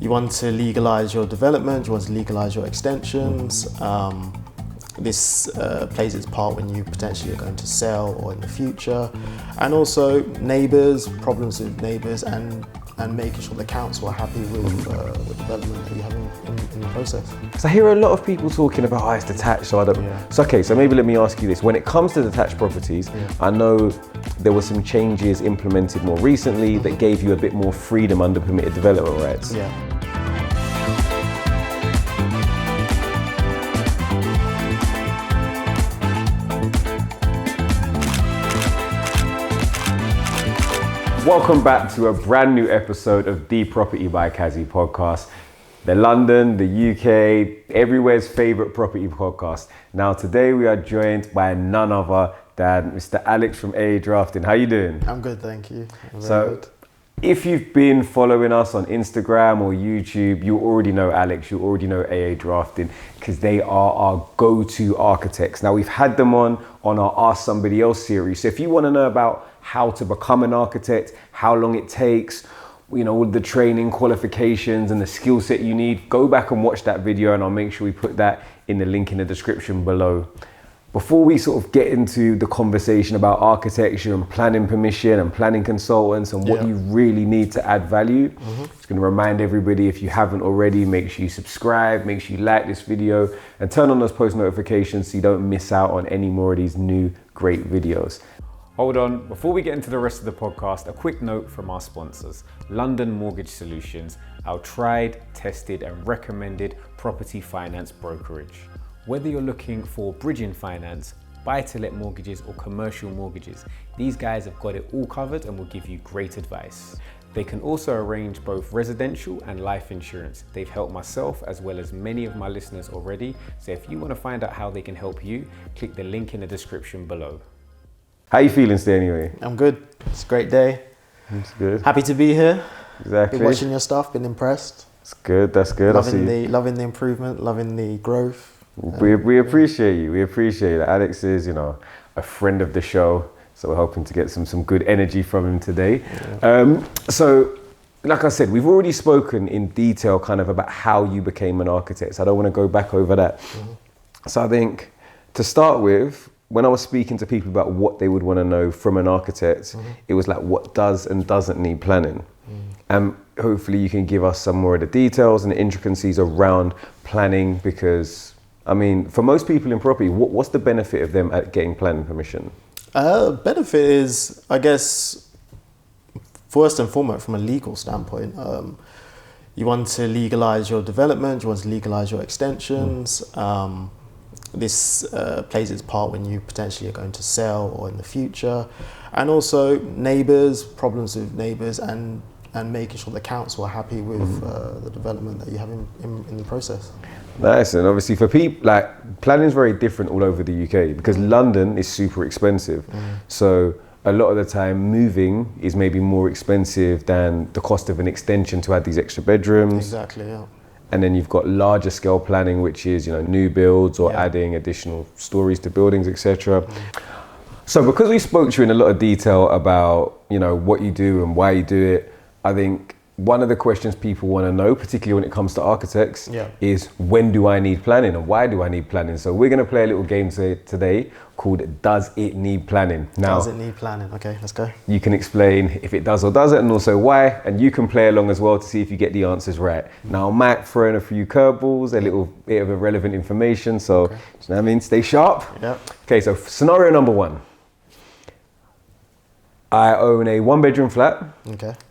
you want to legalise your development, you want to legalise your extensions. This plays its part when you potentially are going to sell or in the future. And also neighbours, problems with neighbours, and making sure the council are happy with the development that you have in the process. Because I hear a lot of people talking about, oh, it's detached, so I don't... Yeah. So, okay, so maybe let me ask you this. When it comes to detached properties, I know there were some changes implemented more recently that gave you a bit more freedom under permitted development rights. Yeah. Welcome back to a brand new episode of The Property by Kazy Podcast. The London, the UK, everywhere's favourite property podcast. Now today we are joined by none other than Mr. Alex from AA Drafting. How you doing? I'm good, thank you. I'm So, very good. if you've been following us on Instagram or YouTube, you already know Alex, you already know AA Drafting, because they are our go-to architects. Now we've had them on our Ask Somebody Else series. So if you want to know about how to become an architect, how long it takes, you know, all the training, qualifications and the skill set you need, go back and watch that video, and I'll make sure we put that in the link in the description below. Before we sort of get into the conversation about architecture and planning permission and planning consultants and what you really need to add value, just going to remind everybody, if you haven't already, make sure you subscribe, make sure you like this video and turn on those post notifications so you don't miss out on any more of these new great videos. Hold on, before we get into the rest of the podcast, a quick note from our sponsors, London Mortgage Solutions, our tried, tested and recommended property finance brokerage. Whether you're looking for bridging finance, buy-to-let mortgages or commercial mortgages, these guys have got it all covered and will give you great advice. They can also arrange both residential and life insurance. They've helped myself as well as many of my listeners already, so if you want to find out how they can help you, click the link in the description below. How you feeling today anyway? I'm good. It's a great day. It's good. Happy to be here. Exactly. Been watching your stuff, been impressed. It's good, that's good. Loving the improvement, loving the growth. We appreciate you. We appreciate it. Alex is, you know, a friend of the show, so we're hoping to get some good energy from him today. So, like I said, we've already spoken in detail kind of about how you became an architect. So I don't want to go back over that. So I think to start with, when I was speaking to people about what they would want to know from an architect, it was like what does and doesn't need planning. And hopefully you can give us some more of the details and the intricacies around planning, because I mean, for most people in property, what's the benefit of them at getting planning permission? Benefit is, I guess, first and foremost, from a legal standpoint, you want to legalise your development, you want to legalise your extensions. This plays its part when you potentially are going to sell or in the future. And also neighbours, problems with neighbours, and making sure the council are happy with the development that you have in the process. Nice. And obviously for people, like, planning is very different all over the UK because London is super expensive. So a lot of the time moving is maybe more expensive than the cost of an extension to add these extra bedrooms. Exactly, yeah. And then you've got larger scale planning, which is, you know, new builds or adding additional stories to buildings, etc. So because we spoke to you in a lot of detail about, you know, what you do and why you do it, I think one of the questions people want to know, particularly when it comes to architects, is when do I need planning and why do I need planning? So we're going to play a little game today called Does It Need Planning? Now, does it need planning? Okay, let's go. You can explain if it does or doesn't and also why, and you can play along as well to see if you get the answers right. Now, I might throw in a few curveballs, a little bit of irrelevant information, so you know what I mean? Stay sharp. Okay, so scenario number one. I own a 1-bedroom flat,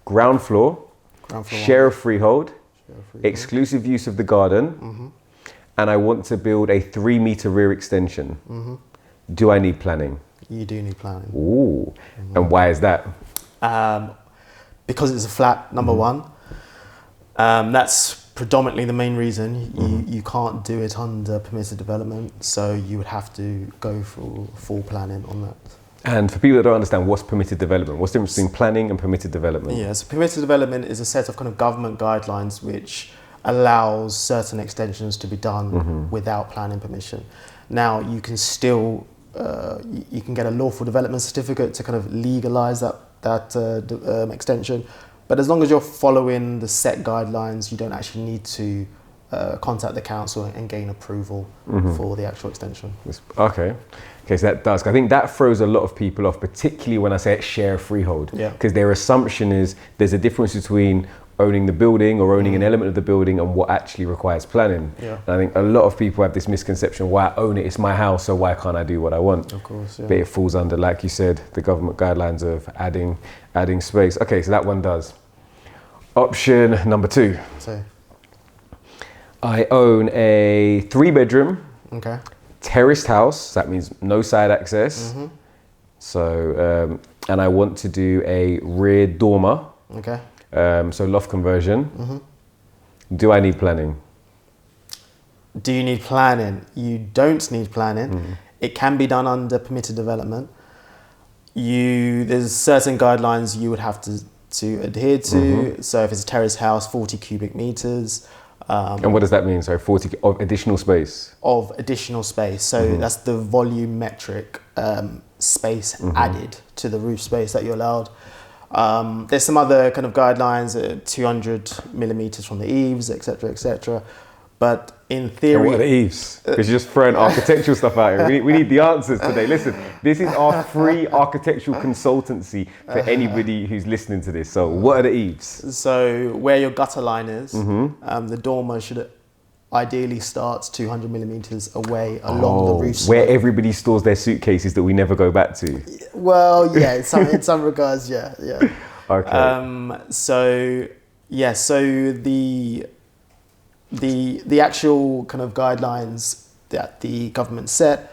ground floor, share of freehold, exclusive use of the garden, and I want to build a 3-meter rear extension. Do I need planning? You do need planning. Ooh, and why is that? Because it's a flat, number one. That's predominantly the main reason. You can't do it under permitted development, so you would have to go for full planning on that. And for people that don't understand, what's permitted development? What's the difference between planning and permitted development? Yeah, so permitted development is a set of kind of government guidelines which allows certain extensions to be done without planning permission. Now, you can still, you can get a lawful development certificate to kind of legalise that extension, But as long as you're following the set guidelines, you don't actually need to contact the council and gain approval for the actual extension. Okay, so that does. I think that throws a lot of people off, particularly when I say it's share freehold. Yeah. Because their assumption is there's a difference between owning the building or owning an element of the building and what actually requires planning. Yeah. And I think a lot of people have this misconception, why I own it, it's my house, so why can't I do what I want? Of course, yeah. But it falls under, like you said, the government guidelines of adding space. Okay, so that one does. Option number 2. So, I own a 3-bedroom okay. terraced house. That means no side access. So, and I want to do a rear dormer. Okay. So loft conversion. Do I need planning? Do you need planning? You don't need planning. It can be done under permitted development. There's certain guidelines you would have to adhere to. So if it's a terrace house, 40 cubic meters. And what does that mean? So 40 of additional space? Of additional space. So that's the volumetric space added to the roof space that you're allowed. There's some other kind of guidelines, 200 millimeters from the eaves, etc., etc. But in theory... And what are the eaves? Because you're just throwing architectural stuff out here. We need the answers today. Listen, this is our free architectural consultancy for anybody who's listening to this. So what are the eaves? So where your gutter line is, the dormer should ideally start 200 millimeters away along the roof slope. Where everybody stores their suitcases that we never go back to. Well, yeah, in some regards, yeah. Okay. So the actual kind of guidelines that the government set,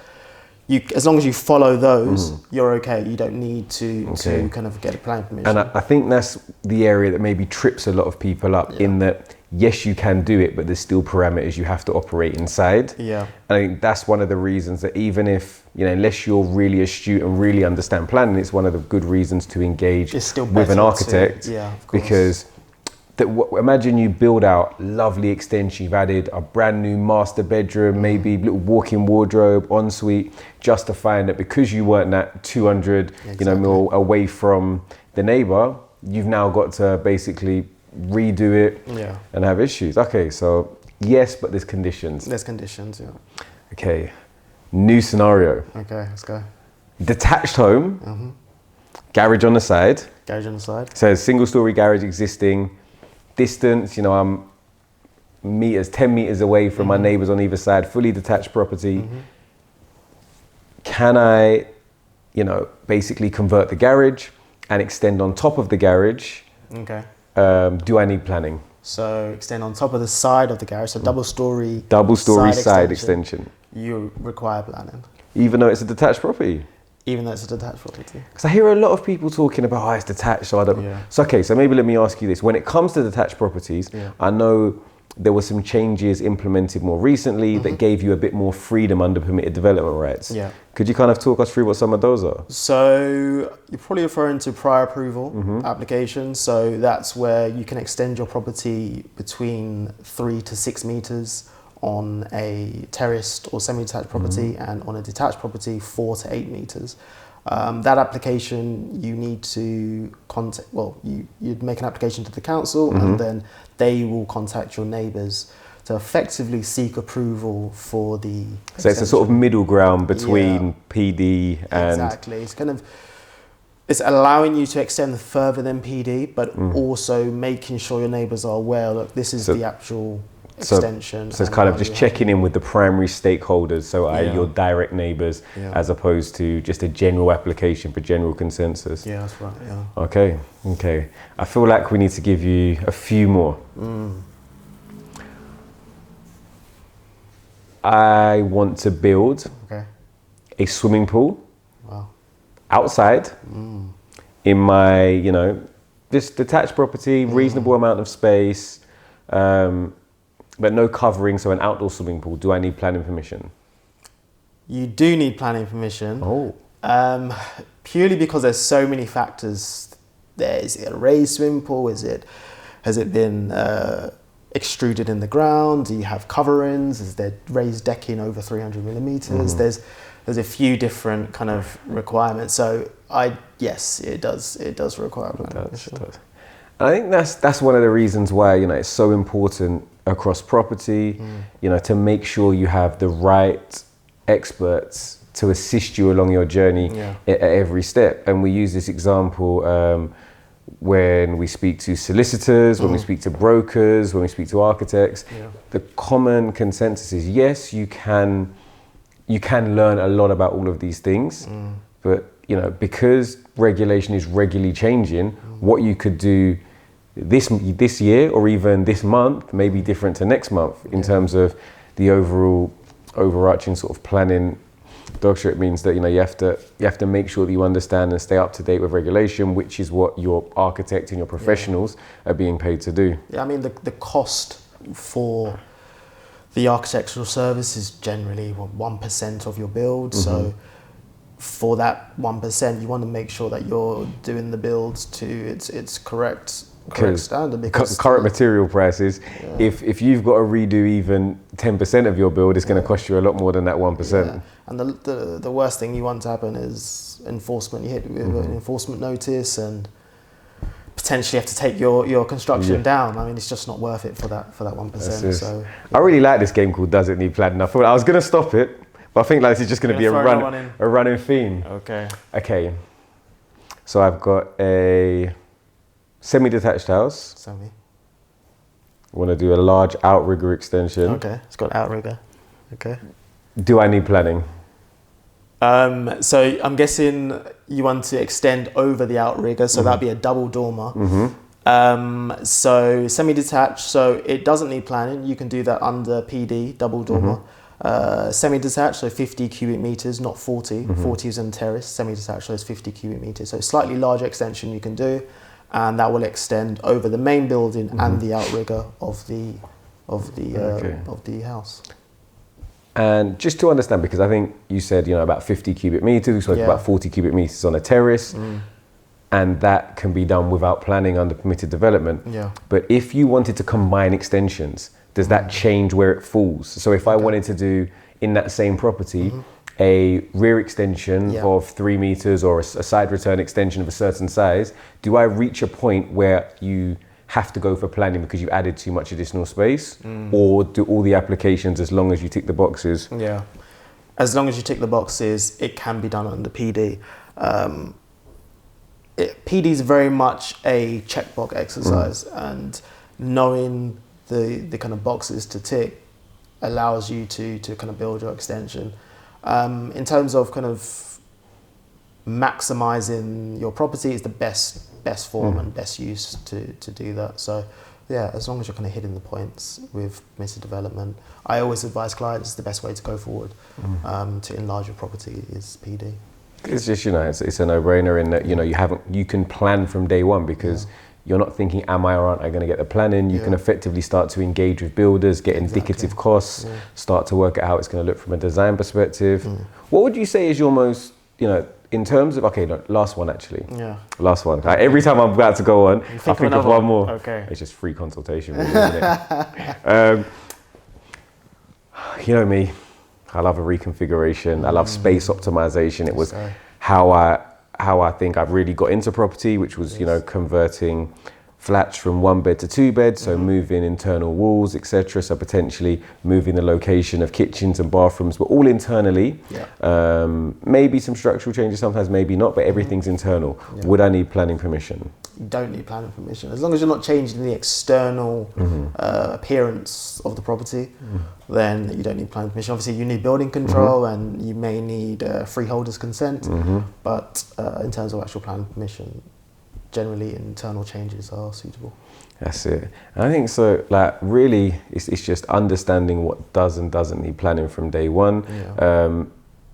as long as you follow those, you're okay. You don't need to kind of get a planning permission. And I think that's the area that maybe trips a lot of people up in that, yes, you can do it, but there's still parameters you have to operate inside. Yeah. I think that's one of the reasons that even if, unless you're really astute and really understand planning, it's one of the good reasons to engage with an architect. Yeah, of course. Because imagine you build out lovely extension, you've added a brand new master bedroom, maybe little walk-in wardrobe, ensuite, justifying that because you weren't that 200 mil away from the neighbor, you've now got to basically redo it and have issues. Okay, so yes, but there's conditions. There's conditions, yeah. Okay, new scenario. Okay, let's go. Detached home, garage on the side. Garage on the side. Says single story garage existing. Distance, I'm 10 meters away from my neighbors on either side, fully detached property. Can I, basically convert the garage and extend on top of the garage? Okay. Do I need planning? So extend on top of the side of the garage, so double story side extension. You require planning. Even though it's a detached property? Even though it's a detached property. Because I hear a lot of people talking about, it's detached, so I don't... Yeah. So, okay, so maybe let me ask you this. When it comes to detached properties, I know there were some changes implemented more recently that gave you a bit more freedom under permitted development rights. Yeah. Could you kind of talk us through what some of those are? So you're probably referring to prior approval applications. So that's where you can extend your property between 3 to 6 meters on a terraced or semi-detached property, and on a detached property 4 to 8 meters. That application you need to contact, you'd make an application to the council, and then they will contact your neighbours to effectively seek approval for the extension. So it's a sort of middle ground between PD and... Exactly. It's allowing you to extend further than PD, but also making sure your neighbours are aware, look, this is the actual extension. So it's kind of just checking in with the primary stakeholders, so your direct neighbours, as opposed to just a general application for general consensus. Yeah, that's right, yeah. Okay. I feel like we need to give you a few more. I want to build a swimming pool outside in my, this detached property, reasonable amount of space, but no covering, so an outdoor swimming pool. Do I need planning permission? You do need planning permission. Purely because there's so many factors there. Is it a raised swimming pool? Has it been extruded in the ground? Do you have coverings? Is there raised decking over 300 millimeters? There's a few different kind of requirements. So yes, it does require planning permission. And I think that's one of the reasons why, you know, it's so important across property, you know, to make sure you have the right experts to assist you along your journey at every step. And we use this example when we speak to solicitors, when we speak to brokers, when we speak to architects. The common consensus is, yes, you can learn a lot about all of these things, but you know, because regulation is regularly changing, what you could do this year or even this month may be different to next month in terms of the overarching sort of planning structure. It means that, you know, you have to make sure that you understand and stay up to date with regulation, which is what your architect and your professionals are being paid to do. Yeah, I mean, the cost for the architectural service is generally 1% of your build. So for that 1%, you want to make sure that you're doing the build to its correct standard, because current material prices, if you've got to redo even 10% of your build, it's going to cost you a lot more than that 1%. And the worst thing you want to happen is enforcement. You hit with an enforcement notice and potentially have to take your construction down. I mean, it's just not worth it for that 1%. So I really like this game called Does It Need Planning? I thought I was going to stop it, but I think like this is just going to be a running theme. Okay. So I've got a semi-detached house. I want to do a large outrigger extension. Okay, it's got outrigger. Okay. Do I need planning? So I'm guessing you want to extend over the outrigger, so that'd be a double dormer. So semi-detached, so it doesn't need planning. You can do that under PD, double dormer. Semi-detached, so 50 cubic meters, not 40. 40 is in terrace. Semi-detached, so it's 50 cubic meters. So slightly larger extension you can do, and that will extend over the main building and the outrigger of the house. And just to understand, because I think you said, you know, about 50 cubic meters, we spoke about 40 cubic meters on a terrace, and that can be done without planning under permitted development. But if you wanted to combine extensions, does that change where it falls? So if I wanted to do in that same property a rear extension of 3 meters or a side return extension of a certain size, do I reach a point where you have to go for planning because you added too much additional space, or do all the applications, as long as you tick the boxes? As long as you tick the boxes, it can be done under PD. PD is very much a checkbox exercise, and knowing the kind of boxes to tick allows you to kind of build your extension. In terms of kind of maximizing your property, is the best form and best use to do that. So yeah, as long as you're kind of hitting the points with permitted development, I always advise clients the best way to go forward to enlarge your property is PD. It's just, you know, it's a no-brainer in that, you know, you can plan from day one, because you're not thinking, am I or aren't I going to get the planning? You can effectively start to engage with builders, get indicative costs, start to work out how it's going to look from a design perspective. What would you say is your most, you know, in terms of, last one actually. Last one. Every time I'm about to go on, I think of one more. It's just free consultation, really, isn't it? You know me, I love a reconfiguration. I love space optimization. It was how I think I've really got into property, which was, you know, converting flats from 1 bed to 2 beds, so moving internal walls, etc. So potentially moving the location of kitchens and bathrooms, but all internally. Maybe some structural changes, sometimes maybe not, but everything's internal. Would I need planning permission? You don't need planning permission. As long as you're not changing the external appearance of the property, then you don't need planning permission. Obviously, you need building control and you may need freeholder's consent, but in terms of actual planning permission, generally internal changes are suitable. That's it. And I think so, like, really, it's just understanding what does and doesn't need planning from day one.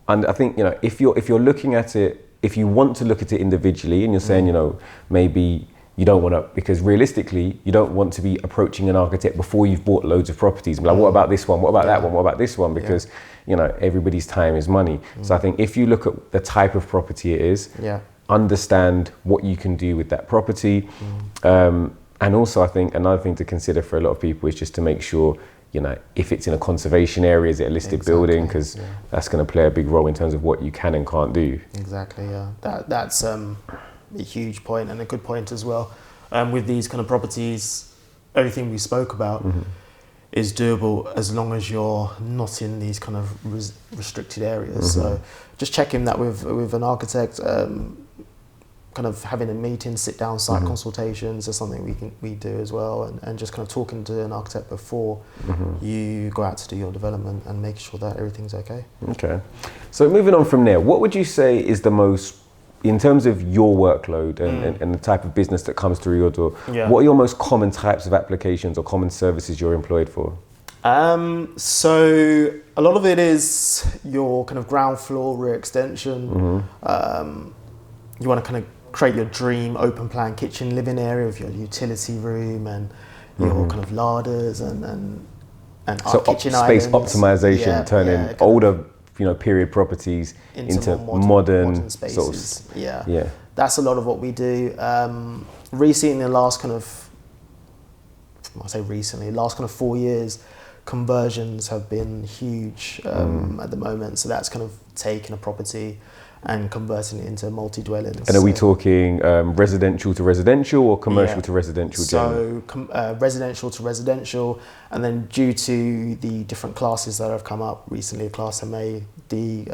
And I think, you know, if you're looking at it, if you want to look at it individually and you're saying, you know, maybe you don't want to, because realistically, you don't want to be approaching an architect before you've bought loads of properties. Like, what about this one? What about that one? What about this one? Because, you know, everybody's time is money. So I think if you look at the type of property it is, understand what you can do with that property. And also, I think another thing to consider for a lot of people is just to make sure, you know, if it's in a conservation area, is it a listed building? Because that's going to play a big role in terms of what you can and can't do. Exactly, yeah. That's a huge point, and a good point as well. with these kind of properties, everything we spoke about is doable as long as you're not in these kind of restricted areas. So just checking that with an architect, kind of having a meeting, sit down, site consultations is something we do as well, and just kind of talking to an architect before you go out to do your development and make sure that everything's okay. Okay. So moving on from there, what would you say is the most, in terms of your workload and the type of business that comes through your door, what are your most common types of applications or common services you're employed for? So a lot of it is your kind of ground floor, rear extension. You want to kind of create your dream open plan kitchen living area with your utility room and your kind of larders and so kitchen space islands. optimization, turning older period properties into modern spaces. Sort of, That's a lot of what we do. Recently, in the last kind of, last kind of 4 years, conversions have been huge at the moment. So that's kind of taking a property and converting it into multi-dwellings. And are we talking residential to residential or commercial to residential? So residential to residential, and then due to the different classes that have come up recently, Class MA, D,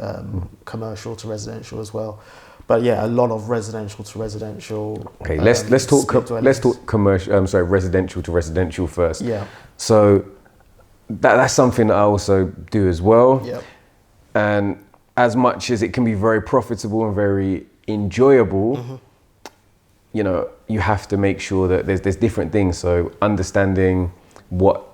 commercial to residential as well. But yeah, a lot of residential to residential. Okay, let's talk commercial. Residential to residential first. Yeah. So that's something that I also do as well. Yeah. And as much as it can be very profitable and very enjoyable, you have to make sure that there's different things. So understanding what,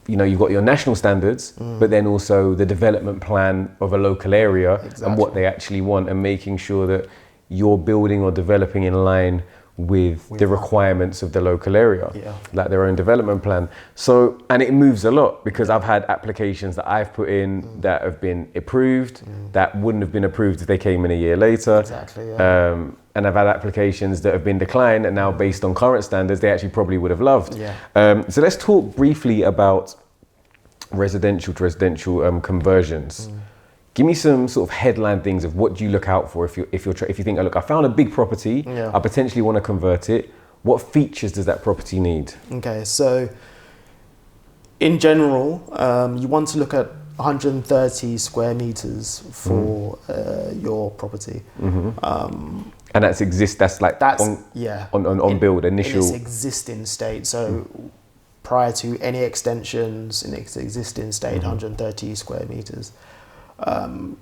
you've got your national standards, but then also the development plan of a local area and what they actually want, and making sure that you're building or developing in line with the requirements of the local area, like their own development plan. So, and it moves a lot, because I've had applications that I've put in that have been approved, that wouldn't have been approved if they came in a year later. Exactly, yeah. And I've had applications that have been declined, and now based on current standards, they actually probably would have loved. Yeah. So let's talk briefly about residential to residential conversions. Give me some sort of headline things of what do you look out for if you think, look, I found a big property, I potentially want to convert it. What features does that property need? Okay, so in general, you want to look at 130 square meters for your property. And that's on build, initial. In its existing state. So prior to any extensions, in its existing state, 130 square meters.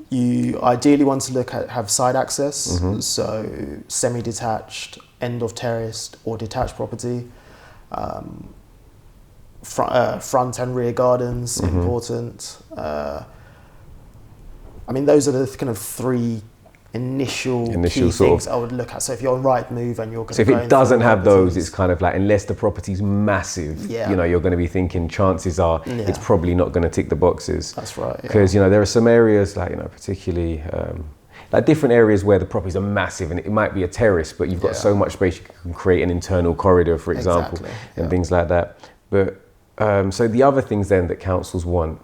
You ideally want to have side access, so semi-detached, end of terrace or detached property. Front and rear gardens, important. Those are the kind of three initial key things I would look at. So if you're on Rightmove and you're going to, so if it doesn't have those, it's kind of like, unless the property's massive, you're going to be thinking chances are it's probably not going to tick the boxes. That's right. Because there are some areas particularly like different areas where the properties are massive, and it might be a terrace, but you've got so much space you can create an internal corridor, for example, and things like that. But so the other things then that councils want.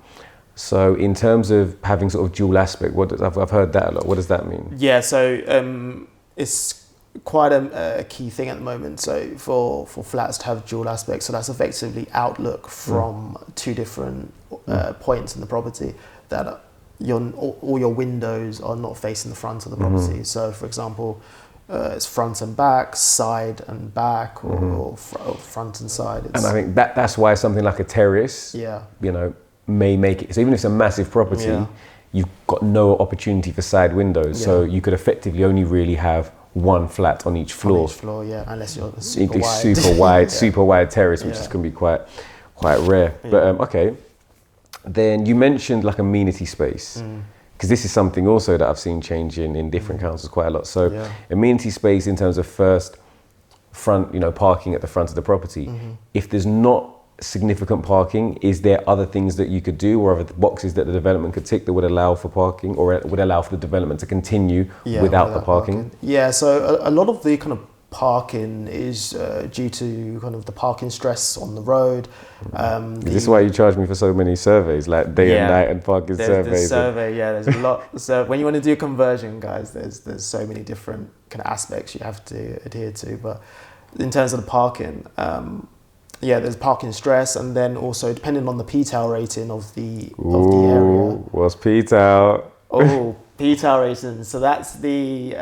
So in terms of having sort of dual aspect, I've heard that a lot. What does that mean? Yeah, so it's quite a key thing at the moment. So for flats to have dual aspect, so that's effectively outlook from two different points in the property, that all your windows are not facing the front of the property. So for example, it's front and back, side and back, or front and side. And I think that's why something like a terrace, may make it. So even if it's a massive property, you've got no opportunity for side windows. So you could effectively only really have one flat on each floor. Unless you're super wide terrace, which is going to be quite rare. But okay, then you mentioned like amenity space, because this is something also that I've seen change in different councils quite a lot. So amenity space in terms of front, parking at the front of the property. If there's not significant parking, is there other things that you could do, or other boxes that the development could tick that would allow for parking, or would allow for the development to continue without the parking? Yeah, so a lot of the kind of parking is due to kind of the parking stress on the road. Is this why you charge me for so many surveys, like day and night and parking surveys? There's a lot. So when you want to do conversion, guys, there's so many different kind of aspects you have to adhere to. But in terms of the parking, there's parking stress, and then also depending on the P-Tower rating of the area. What's P-Tower? Oh, P-Tower rating. So that's the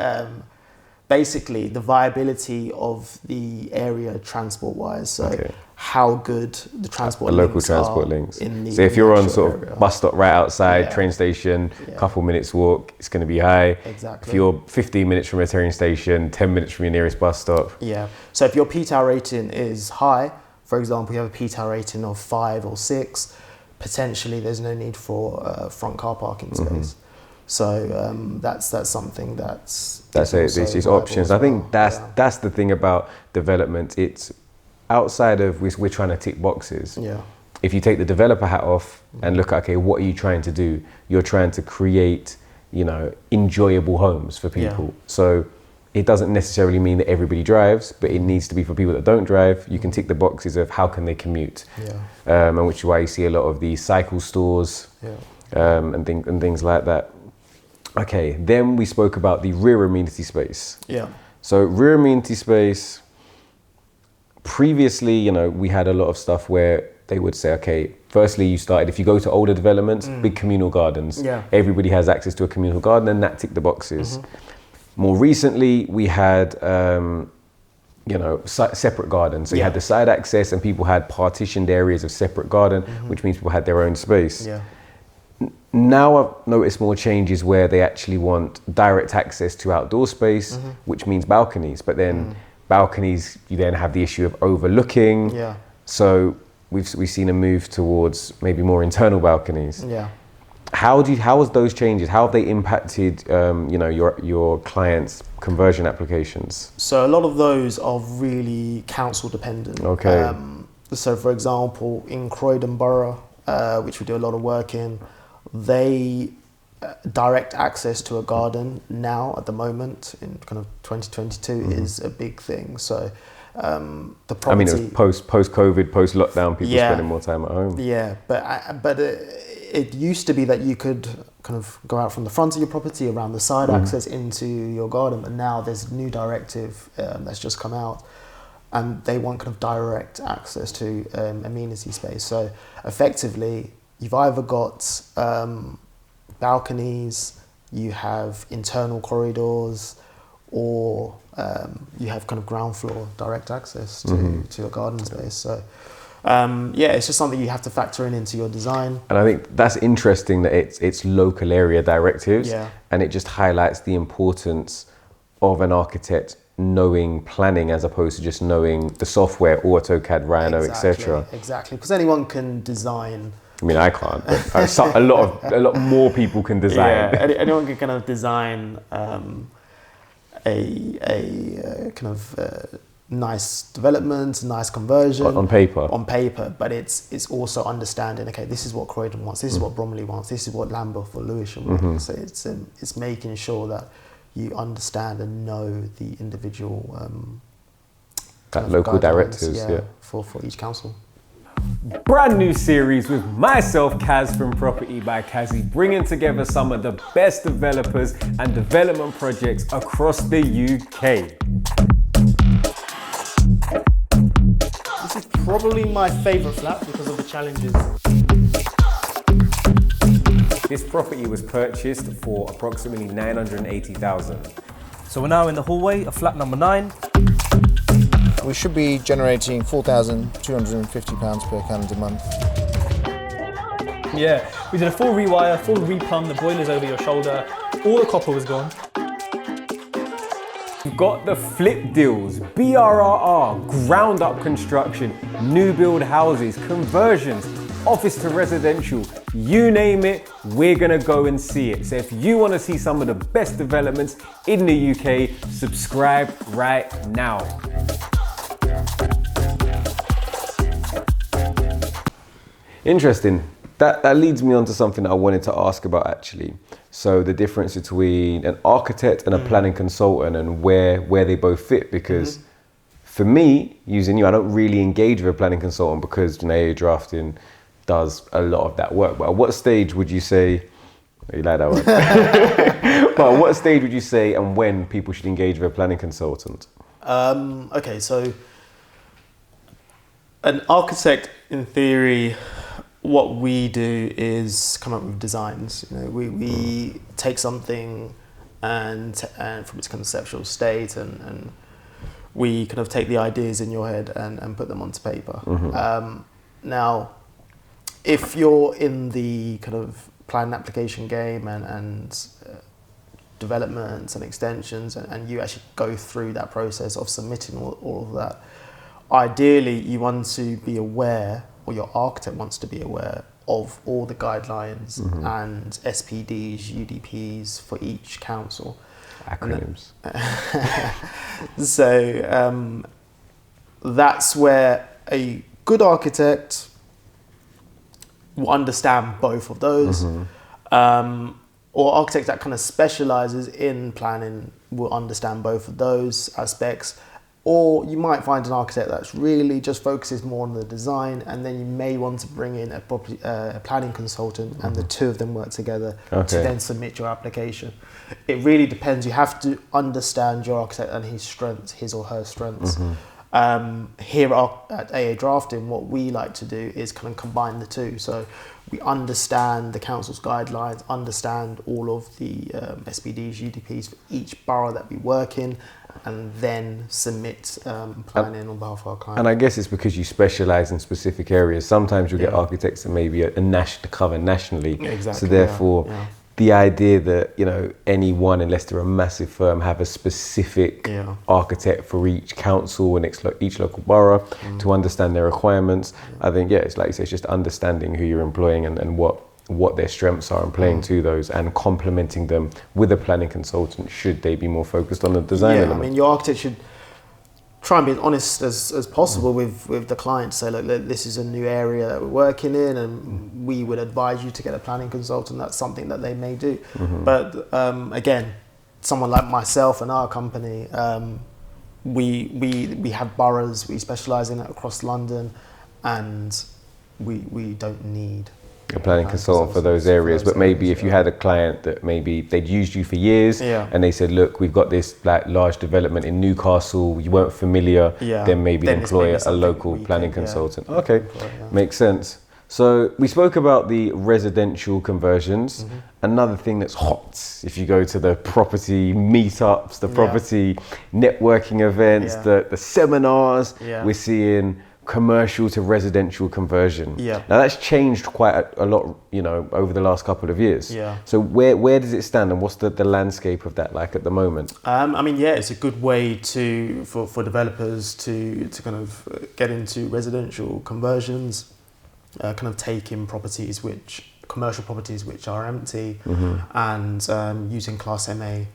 basically the viability of the area transport-wise. So how good the transport local links transport are links. In So if you're on sort area. of bus stop right outside, train station, couple minutes walk, it's going to be high. Exactly. If you're 15 minutes from a train station, 10 minutes from your nearest bus stop. Yeah. So if your P-Tower rating is high, for example, you have a P-Tower rating of 5 or 6, potentially there's no need for front car parking space. So that's something that's it. It's options. I think that's the thing about development. It's outside of we're trying to tick boxes. Yeah. If you take the developer hat off and look at, okay, what are you trying to do? You're trying to create, enjoyable homes for people. Yeah. So it doesn't necessarily mean that everybody drives, but it needs to be for people that don't drive. You can tick the boxes of how can they commute, and which is why you see a lot of the cycle stores, and things like that. Okay, then we spoke about the rear amenity space. Yeah. So rear amenity space. Previously, we had a lot of stuff where they would say, okay, firstly, if you go to older developments, big communal gardens. Yeah. Everybody has access to a communal garden, and that ticked the boxes. More recently, we had, separate gardens. So you had the side access, and people had partitioned areas of separate garden, which means people had their own space. Yeah. Now I've noticed more changes where they actually want direct access to outdoor space, which means balconies. But then balconies, you then have the issue of overlooking. Yeah. So we've seen a move towards maybe more internal balconies. Yeah. How has those changes? How have they impacted, your clients' conversion applications? So a lot of those are really council dependent. Okay. So for example, in Croydon Borough, which we do a lot of work in, they direct access to a garden now at the moment in kind of 2022 is a big thing. So the property. I mean, it was post-COVID, post-lockdown, people spending more time at home. Yeah, but it used to be that you could kind of go out from the front of your property around the side access into your garden, but now there's a new directive that's just come out, and they want kind of direct access to amenity space. So effectively, you've either got balconies, you have internal corridors, or you have kind of ground floor direct access to your garden space. So it's just something you have to factor into your design. And I think that's interesting that it's local area directives, and it just highlights the importance of an architect knowing planning as opposed to just knowing the software, AutoCAD, Rhino, etc. Exactly, because anyone can design. I mean, I can't, but a lot more people can design. Yeah, anyone can kind of design a kind of nice development, nice conversion on paper. But it's also understanding. Okay, this is what Croydon wants. This is what Bromley wants. This is what Lambeth or Lewisham wants. So it's making sure that you understand and know the individual local directives. For each council. Brand new series with myself, Kaz from Property by Kazy, bringing together some of the best developers and development projects across the UK. This is probably my favourite flat because of the challenges. This property was purchased for approximately 980,000. So we're now in the hallway of flat number 9. We should be generating £4,250 per calendar month. Yeah, we did a full rewire, full replumb, the boiler's over your shoulder, all the copper was gone. You've got the flip deals, BRRR, ground up construction, new build houses, conversions, office to residential, you name it, we're gonna go and see it. So if you wanna see some of the best developments in the UK, subscribe right now. Interesting. That leads me on to something that I wanted to ask about actually. So the difference between an architect and a planning consultant and where they both fit, because for me, using you, I don't really engage with a planning consultant because AA drafting does a lot of that work. But at what stage would you say, you like that one? But at what stage would you say and when people should engage with a planning consultant? Okay, so an architect, in theory, what we do is come up with designs. You know, we take something and from its conceptual state, and we kind of take the ideas in your head and put them onto paper. Now, if you're in the kind of plan application game and developments and extensions, and you actually go through that process of submitting all of that, ideally you want to be aware, or your architect wants to be aware of all the guidelines and SPDs, UDPs for each council. Acronyms. So that's where a good architect will understand both of those. Or architect that kind of specializes in planning will understand both of those aspects. Or you might find an architect that's really just focuses more on the design, and then you may want to bring in a planning consultant, and the two of them work together to then submit your application. It really depends. You have to understand your architect and his strengths, his or her strengths. Here at AA Drafting, what we like to do is kind of combine the two. So we understand the council's guidelines, understand all of the SPDs, UDPs for each borough that we work in, and then submit planning on behalf of our client. And I guess it's because you specialize in specific areas. Sometimes you'll get architects that maybe cover nationally. Exactly. So therefore, the idea that, you know, anyone, unless they're a massive firm, have a specific architect for each council and each local borough to understand their requirements. I think, it's like you say, it's just understanding who you're employing and what their strengths are and playing to those and complementing them with a planning consultant should they be more focused on the design element. I mean, your architect should try and be as honest as possible with the client. Say, look, this is a new area that we're working in, and we would advise you to get a planning consultant. That's something that they may do. But again, someone like myself and our company, we have boroughs, we specialise in it across London, and we don't need a planning consultant for those areas. But maybe if you had a client that maybe they'd used you for years and they said, look, we've got this like large development in Newcastle, you weren't familiar, then maybe employ a local planning consultant. Makes sense. So we spoke about the residential conversions. Another thing that's hot, if you go to the property meetups, the property networking events, the seminars, we're seeing commercial to residential conversion. Now that's changed quite a lot, you know, over the last couple of years. So where does it stand, and what's the landscape of that like at the moment? I mean, it's a good way for developers to kind of get into residential conversions, kind of taking commercial properties which are empty, and using Class MA,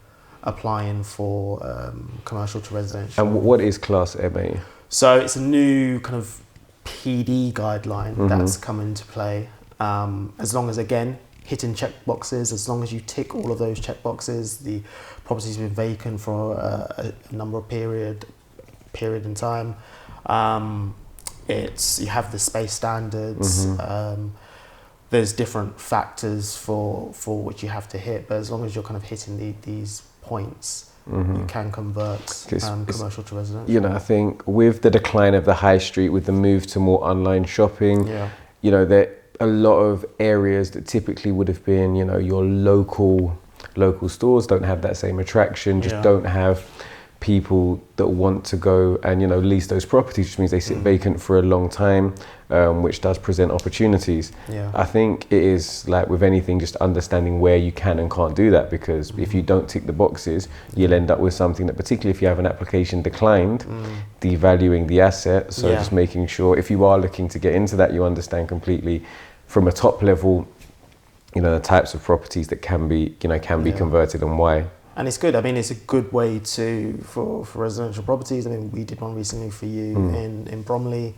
applying for commercial to residential. And what is Class MA? So it's a new kind of PD guideline that's come into play. As long as, again, hitting check boxes, as long as you tick all of those check boxes, the property's been vacant for a number of period in time. You have the space standards. There's different factors for which you have to hit, but as long as you're kind of hitting these points, you can convert commercial to residential. You know, I think with the decline of the high street, with the move to more online shopping, you know, there are a lot of areas that typically would have been, you know, your local stores don't have that same attraction, just don't have people that want to go and, you know, lease those properties, which means they sit vacant for a long time, which does present opportunities. I think it is like with anything, just understanding where you can and can't do that, because if you don't tick the boxes, you'll end up with something that, particularly if you have an application declined, devaluing the asset. So just making sure if you are looking to get into that, you understand completely from a top level, you know, the types of properties that can be converted and why. And it's good. I mean, it's a good way for residential properties. I mean, we did one recently for you in Bromley,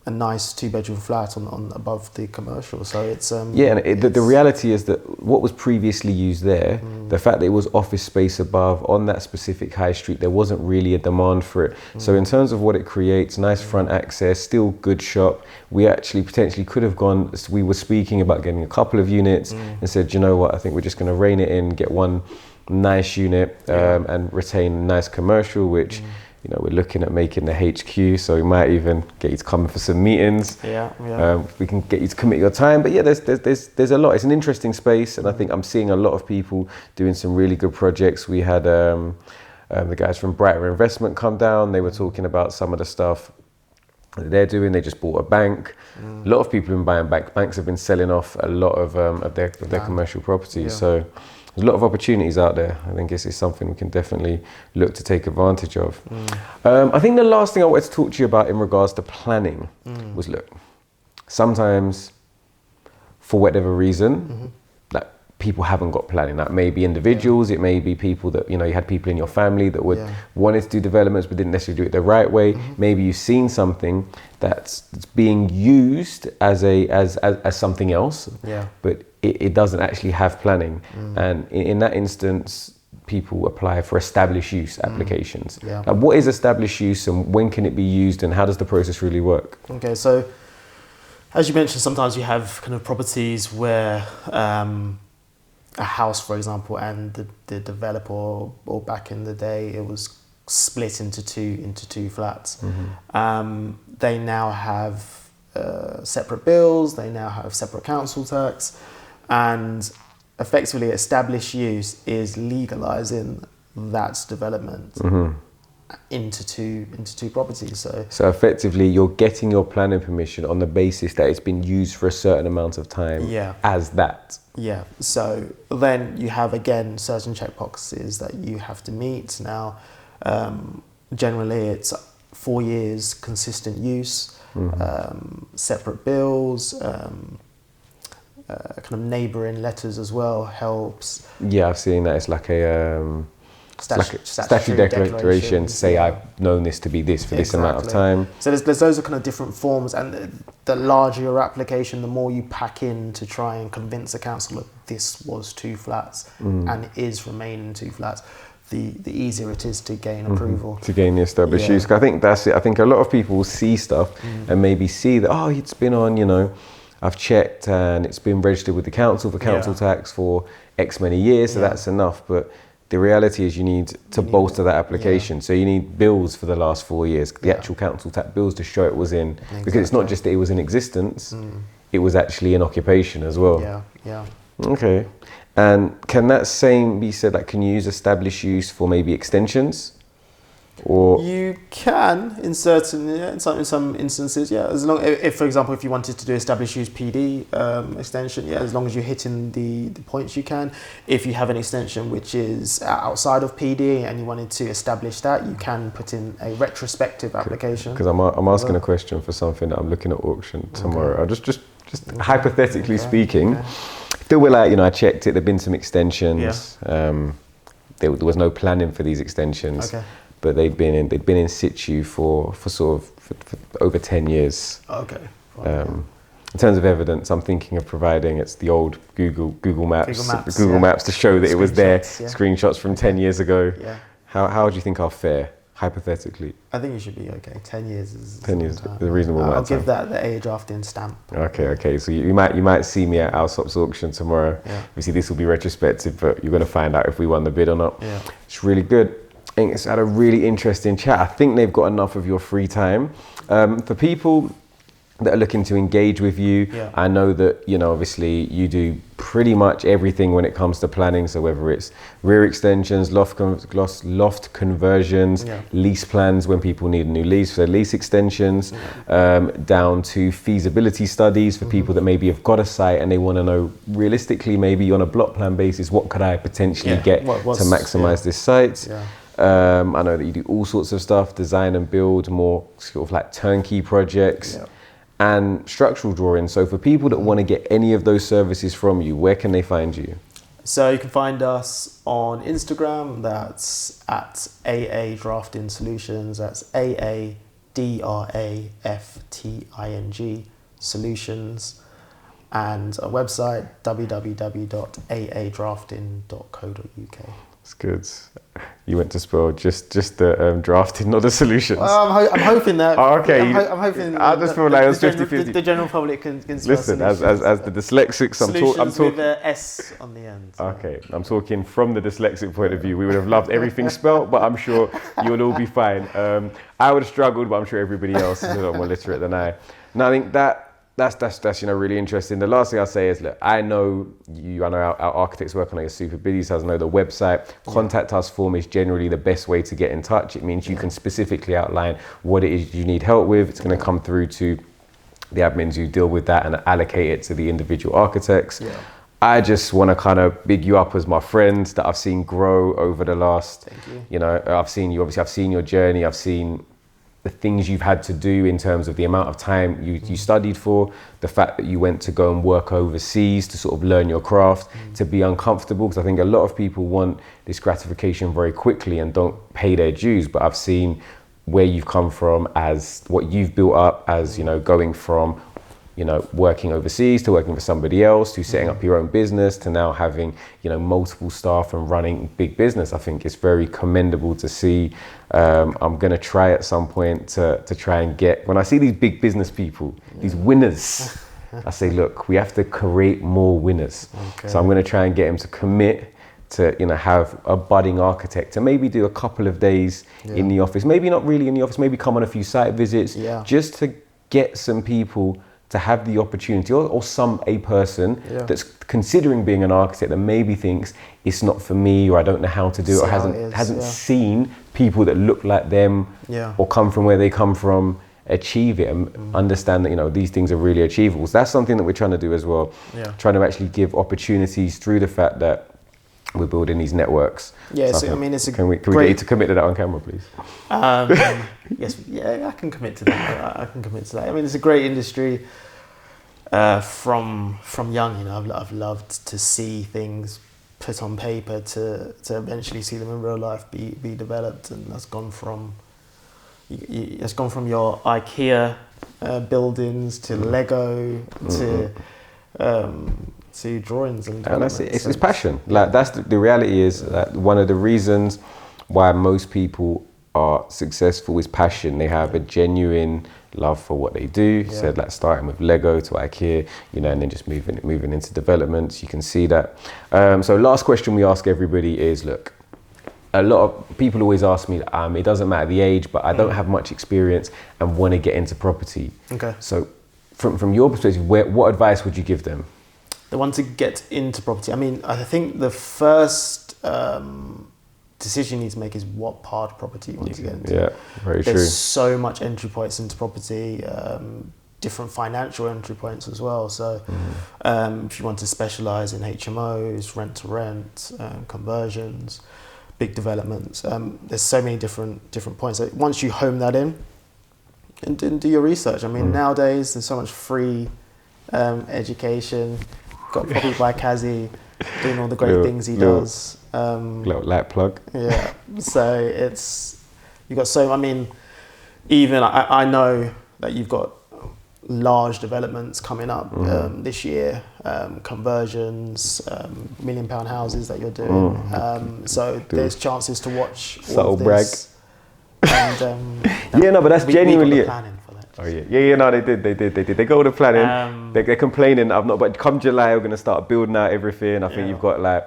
a nice 2-bedroom flat on above the commercial. So it's the reality is that what was previously used there, the fact that it was office space above on that specific high street, there wasn't really a demand for it. So in terms of what it creates, nice front access, still good shop. We actually potentially could have gone. We were speaking about getting a couple of units and said, you know what, I think we're just going to rein it in, get one nice unit and retain a nice commercial, which we're looking at making the HQ, so we might even get you to come for some meetings. We can get you to commit your time, but there's a lot. It's an interesting space, and I think I'm seeing a lot of people doing some really good projects. We had the guys from Brighter Investment come down. They were talking about some of the stuff that they're doing. They just bought a bank. A lot of people have been buying banks. Banks have been selling off a lot of their commercial properties. So there's a lot of opportunities out there. I think it's something we can definitely look to take advantage of. I think the last thing I wanted to talk to you about in regards to planning was, look, sometimes for whatever reason, like people haven't got planning. That may be individuals, it may be people that, you had people in your family that would wanted to do developments but didn't necessarily do it the right way. Maybe you've seen something that's being used as something else, but it doesn't actually have planning. And in that instance, people apply for established use applications. Now, what is established use and when can it be used and how does the process really work? Okay, so as you mentioned, sometimes you have kind of properties where a house, for example, and the developer, or back in the day, it was split into two flats. They now have separate bills. They now have separate council tax, and effectively, established use is legalizing that development into two properties. So effectively, you're getting your planning permission on the basis that it's been used for a certain amount of time as that. Yeah, so then you have, again, certain checkboxes that you have to meet. Now, generally it's 4 years consistent use, separate bills, kind of neighbouring letters as well helps. Yeah, I've seen that. It's like a statutory declaration to say I've known this to be this for this amount of time. So there's those are kind of different forms, and the larger your application, the more you pack in to try and convince a council that this was 2 flats and is remaining 2 flats. The easier it is to gain approval. To gain the established use. I think that's it. I think a lot of people will see stuff and maybe see that, it's been on, I've checked and it's been registered with the council for council tax for X many years, so that's enough. But the reality is you need to bolster that application. So you need bills for the last 4 years, the actual council tax bills to show it was in, because it's not just that it was in existence, it was actually in occupation as well. Okay. And can that same be said, like, can you use established use for maybe extensions? Or you can in some instances, as long if for example, if you wanted to do established use PD extension, as long as you're hitting the points, you can. If you have an extension which is outside of PD and you wanted to establish that, you can put in a retrospective application. Because I'm asking a question for something that I'm looking at auction tomorrow. Just hypothetically speaking, there were I checked it. There've been some extensions. There was no planning for these extensions. But they'd been in situ for over 10 years. In terms of evidence, I'm thinking of providing it's the old Google Maps to show that it was there. Screenshots from 10 years ago. How do you think I'll fare hypothetically? I think you should be okay. 10 years is a reasonable amount of time. I'll give that the A drafting stamp. Okay. So you might see me at Alsop's auction tomorrow. Obviously, this will be retrospective, but you're going to find out if we won the bid or not. It's really good. I think it's had a really interesting chat. I think they've got enough of your free time. For people that are looking to engage with you, I know that, obviously you do pretty much everything when it comes to planning. So whether it's rear extensions, loft conversions, lease plans when people need a new lease, so lease extensions, down to feasibility studies for people that maybe have got a site and they want to know realistically, maybe on a block plan basis, what could I potentially get to maximize this site? I know that you do all sorts of stuff, design and build, more sort of like turnkey projects and structural drawing. So for people that want to get any of those services from you, where can they find you? So you can find us on Instagram, that's at AA Drafting Solutions, that's AADRAFTING Solutions, and our website www.aadrafting.co.uk. It's good. You went to spell just the drafting, not the solutions. I'm hoping that. Oh, okay. I'm hoping. I just feel like it was 50-50. The general public can spell Listen, as the dyslexics, I'm talking with a S on the end. So. Okay, I'm talking from the dyslexic point of view. We would have loved everything spelt, but I'm sure you'll all be fine. I would have struggled, but I'm sure everybody else is a lot more literate than I. And I think that's really interesting. The last thing I'll say is, look, I know our architects working on your super busy, so I know the website. Contact us form is generally the best way to get in touch. It means you can specifically outline what it is you need help with. It's going to come through to the admins who deal with that and allocate it to the individual architects. Yeah. I just want to kind of big you up as my friend that I've seen grow over the last, I've seen you, obviously I've seen your journey, I've seen the things you've had to do in terms of the amount of time you studied for, the fact that you went to go and work overseas to sort of learn your craft, to be uncomfortable, because I think a lot of people want this gratification very quickly and don't pay their dues, but I've seen where you've come from, as what you've built up as, going from, working overseas to working for somebody else, to setting up your own business, to now having, multiple staff and running big business. I think it's very commendable to see. I'm going to try at some point to try and get, when I see these big business people, these winners, I say, look, we have to create more winners. Okay. So I'm going to try and get them to commit to, have a budding architect to maybe do a couple of days in the office, maybe not really in the office, maybe come on a few site visits, just to get some people to have the opportunity, or a person that's considering being an architect that maybe thinks it's not for me, or I don't know how to do it, or hasn't seen people that look like them or come from where they come from achieve it, and understand that these things are really achievable. So that's something that we're trying to do as well, trying to actually give opportunities through the fact that we're building these networks. Yeah, so it's a can we get you to commit to that on camera, please? Yes, I can commit to that. I mean, it's a great industry. From young, I've loved to see things put on paper to eventually see them in real life be developed, and that's gone from your IKEA buildings to Lego to drawings and that's it. It's passion. Like that's the reality is that one of the reasons why most people are successful is passion. They have a genuine love for what they do. So like starting with Lego to IKEA, and then just moving into developments. You can see that. So last question we ask everybody is, look, a lot of people always ask me, it doesn't matter the age, but I don't have much experience and want to get into property. Okay. So from your perspective, what advice would you give them? The one to get into property. I mean, I think the first decision you need to make is what part of property you want to get into. Yeah, very true. There's so much entry points into property, different financial entry points as well. So if you want to specialise in HMOs, rent to rent, conversions, big developments, there's so many different points. So once you home that in and do your research. I mean, nowadays there's so much free education. Got copied by Kazy, doing all the great things he does. Little light plug. Yeah. So you've got so. I mean, even I know that you've got large developments coming up this year, conversions, £1 million houses that you're doing. So there's chances to watch. Subtle brag. And, but that's genuinely it. Planning for that. Oh no, they did. They go with the planning. They're complaining. But come July, we're gonna start building out everything. I think you've got like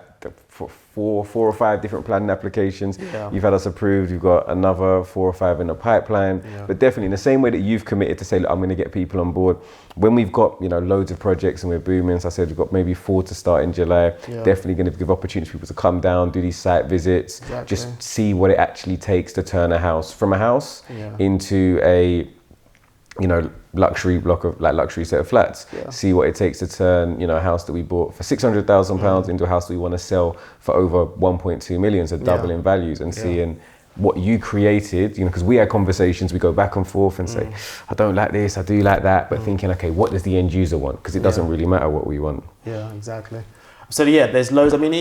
four or five different planning applications. You've had us approved. You've got another 4 or 5 in the pipeline. But definitely in the same way that you've committed to say, look, I'm going to get people on board. When we've got loads of projects and we're booming, so I said we've got maybe 4 to start in July. Definitely going to give opportunities for people to come down, do these site visits, just see what it actually takes to turn a house from a house into a luxury block of luxury set of flats. See what it takes to turn a house that we bought for £600,000 into a house that we want to sell for over 1.2 million, so double in values, and seeing what you created, because we had conversations, we go back and forth and say, I don't like this, I do like that, but thinking, okay, what does the end user want? Because it doesn't really matter what we want. Yeah, exactly. So there's loads. I mean,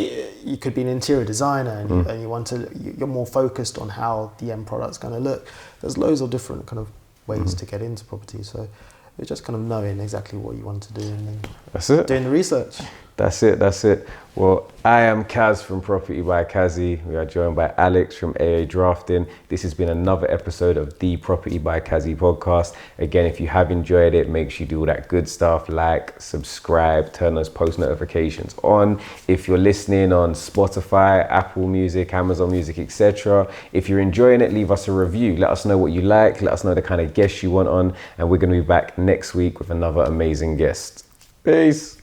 you could be an interior designer and you're more focused on how the end product's going to look. There's loads of different kind of ways to get into property, so it's just kind of knowing exactly what you want to do and then that's it. Doing the research. That's it. Well, I am Kaz from Property by Kazy. We are joined by Alex from AA Drafting. This has been another episode of the Property by Kazy podcast. Again, if you have enjoyed it, make sure you do all that good stuff, like, subscribe, turn those post notifications on. If you're listening on Spotify, Apple Music, Amazon Music, etc., if you're enjoying it, leave us a review. Let us know what you like. Let us know the kind of guests you want on. And we're going to be back next week with another amazing guest. Peace.